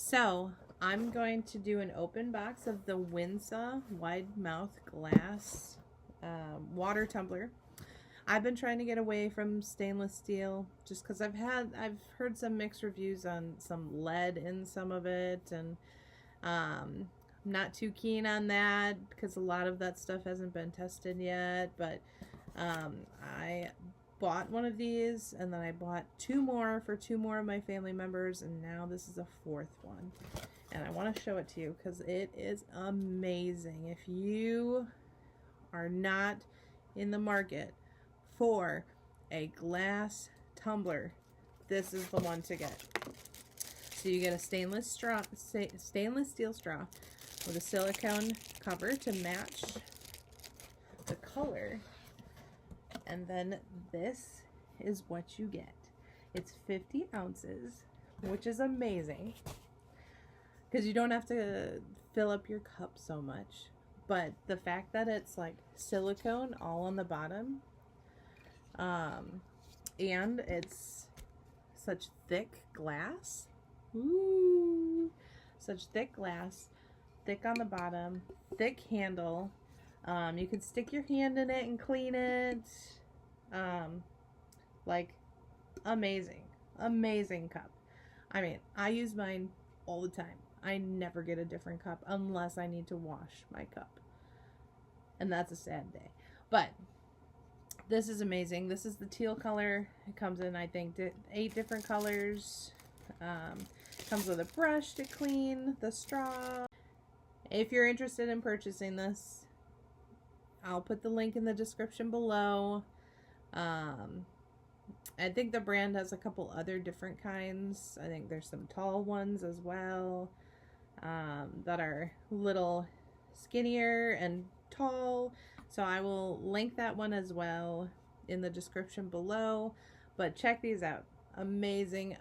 So I'm going to do an open box of the Winza wide mouth glass water tumbler. I've been trying to get away from stainless steel just because I've heard some mixed reviews on some lead in some of it, and I'm not too keen on that because a lot of that stuff hasn't been tested yet. But I bought one of these, and then I bought two more for two more of my family members, and now this is a fourth one, and I want to show it to you because it is amazing. If you are not in the market for a glass tumbler, this is the one to get. So you get a stainless steel straw with a silicone cover to match the color. And then this is what you get. It's 50 ounces, which is amazing because you don't have to fill up your cup so much. But the fact that it's like silicone all on the bottom, and it's such thick glass, such thick glass, thick on the bottom, thick handle. You can stick your hand in it and clean it. Like, amazing cup. I mean, I use mine all the time. I never get a different cup unless I need to wash my cup, and that's a sad day. But this is amazing. This is the teal color. It comes in, I think, 8 different colors. Comes with a brush to clean the straw. If you're interested in purchasing this, I'll put the link in the description below. I think the brand has a couple other different kinds. I think there's some tall ones as well, that are a little skinnier and tall. So I will link that one as well in the description below. But check these out. Amazing.